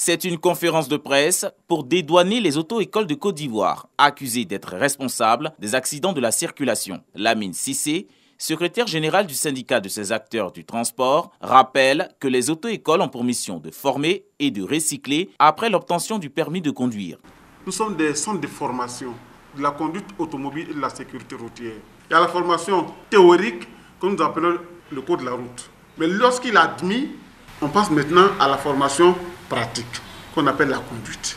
C'est une conférence de presse pour dédouaner les auto-écoles de Côte d'Ivoire, accusées d'être responsables des accidents de la circulation. Lamine Cissé, secrétaire général du syndicat de ces acteurs du transport, rappelle que les auto-écoles ont pour mission de former et de recycler après l'obtention du permis de conduire. Nous sommes des centres de formation de la conduite automobile et de la sécurité routière. Il y a la formation théorique que nous appelons le code de la route. Mais lorsqu'il est admis, on passe maintenant à la formation pratique, qu'on appelle la conduite.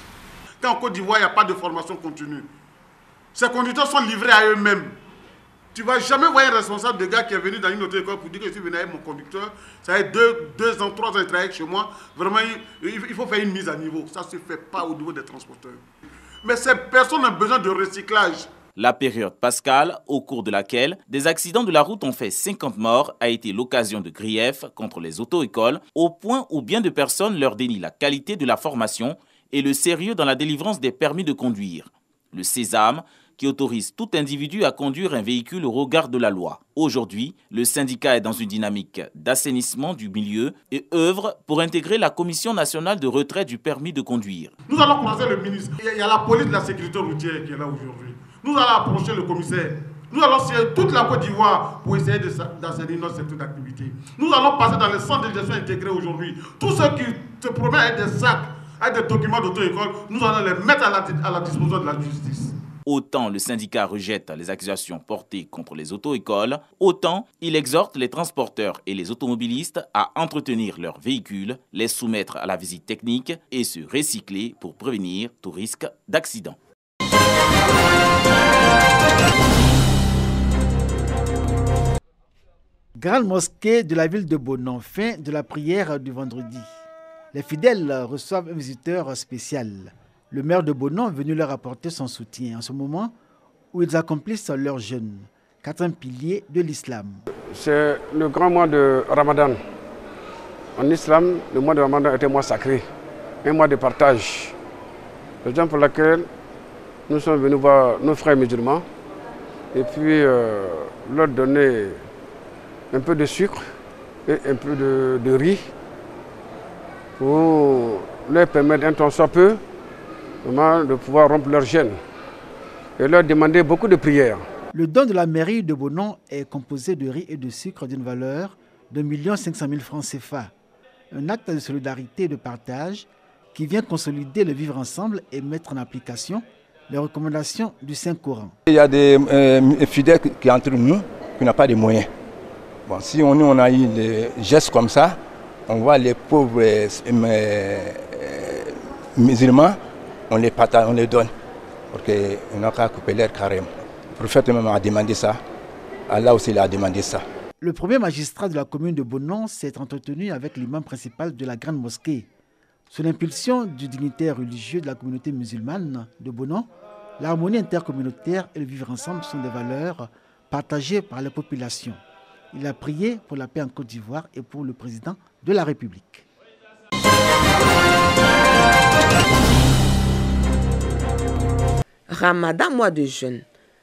Quand en Côte d'Ivoire, il n'y a pas de formation continue, ces conducteurs sont livrés à eux-mêmes. Tu ne vas jamais voir un responsable de gars qui est venu dans une autre école pour dire que je suis venu avec mon conducteur. Ça fait 2 ans, 3 ans de travail chez moi. Vraiment, il faut faire une mise à niveau. Ça ne se fait pas au niveau des transporteurs. Mais ces personnes ont besoin de recyclage. La période pascale, au cours de laquelle des accidents de la route ont fait 50 morts, a été l'occasion de griefs contre les auto-écoles, au point où bien de personnes leur dénient la qualité de la formation et le sérieux dans la délivrance des permis de conduire. Le Sésame, qui autorise tout individu à conduire un véhicule au regard de la loi. Aujourd'hui, le syndicat est dans une dynamique d'assainissement du milieu et œuvre pour intégrer la Commission nationale de retrait du permis de conduire. Nous allons croiser le ministre. Il y a la police de la sécurité routière qui est là aujourd'hui. Nous allons approcher le commissaire. Nous allons scier toute la Côte d'Ivoire pour essayer d'assainir notre secteur d'activité. Nous allons passer dans les centres de gestion intégrés aujourd'hui. Tous ceux qui se promènent avec des sacs, avec des documents d'auto-école, nous allons les mettre à la disposition de la justice. Autant le syndicat rejette les accusations portées contre les auto-écoles, autant il exhorte les transporteurs et les automobilistes à entretenir leurs véhicules, les soumettre à la visite technique et se recycler pour prévenir tout risque d'accident. Grande mosquée de la ville de Bonon, fin de la prière du vendredi. Les fidèles reçoivent un visiteur spécial. Le maire de Bonon est venu leur apporter son soutien en ce moment où ils accomplissent leur jeûne, 4 piliers de l'islam. C'est le grand mois de Ramadan. En islam, le mois de Ramadan est un mois sacré, un mois de partage. Raison pour laquelle nous sommes venus voir nos frères musulmans et puis leur donner un peu de sucre et un peu de riz pour leur permettre un temps soit peu de pouvoir rompre leur jeûne et leur demander beaucoup de prières. Le don de la mairie de Bonon est composé de riz et de sucre d'une valeur de 1 500 000 francs CFA. Un acte de solidarité et de partage qui vient consolider le vivre ensemble et mettre en application les recommandations du Saint-Coran. Il y a des fidèles qui entre nous qui n'ont pas de moyens. Bon, si on a eu des gestes comme ça, on voit les pauvres musulmans, on les partage, on les donne, parce qu'on n'a qu'à couper l'air carrément. Le prophète même a demandé ça, Allah aussi l'a demandé ça. Le premier magistrat de la commune de Bonon s'est entretenu avec l'imam principal de la grande mosquée. Sous l'impulsion du dignitaire religieux de la communauté musulmane de Bonon, l'harmonie intercommunautaire et le vivre ensemble sont des valeurs partagées par la population. Il a prié pour la paix en Côte d'Ivoire et pour le président de la République. Ramadan, mois de jeûne.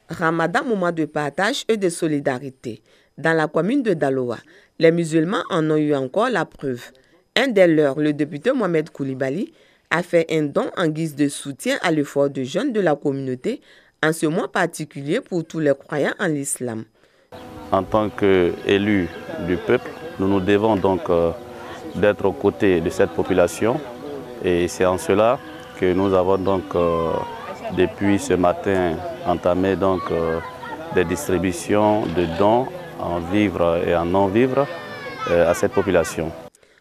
Ramadan, moment de partage et de solidarité. Dans la commune de Daloa, les musulmans en ont eu encore la preuve. Un des leurs, le député Mohamed Koulibaly, a fait un don en guise de soutien à l'effort de jeûne de la communauté en ce mois particulier pour tous les croyants en l'islam. En tant qu'élus du peuple, nous nous devons donc d'être aux côtés de cette population et c'est en cela que nous avons donc depuis ce matin entamé donc des distributions de dons en vivres et en non-vivres à cette population.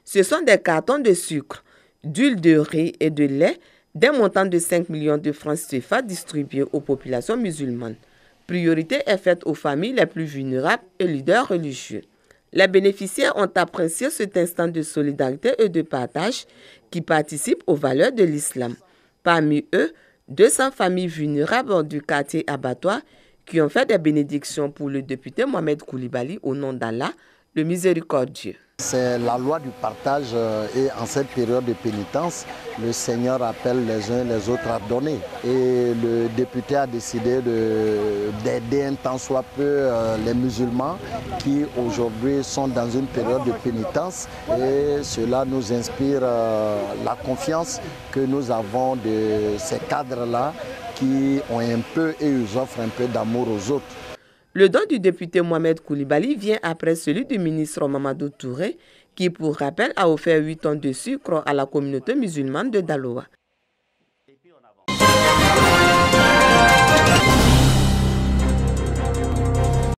Ce sont des cartons de sucre, d'huile de riz et de lait d'un montant de 5 millions de francs CFA distribués aux populations musulmanes. Priorité est faite aux familles les plus vulnérables et leaders religieux. Les bénéficiaires ont apprécié cet instant de solidarité et de partage qui participe aux valeurs de l'islam. Parmi eux, 200 familles vulnérables du quartier Abattoir qui ont fait des bénédictions pour le député Mohamed Koulibaly au nom d'Allah, le miséricordieux. C'est la loi du partage et en cette période de pénitence, le Seigneur appelle les uns les autres à donner. Et le député a décidé d'aider un tant soit peu les musulmans qui aujourd'hui sont dans une période de pénitence. Et cela nous inspire la confiance que nous avons de ces cadres-là qui ont un peu et ils offrent un peu d'amour aux autres. Le don du député Mohamed Koulibaly vient après celui du ministre Mamadou Touré, qui, pour rappel, a offert 8 tonnes de sucre à la communauté musulmane de Daloa.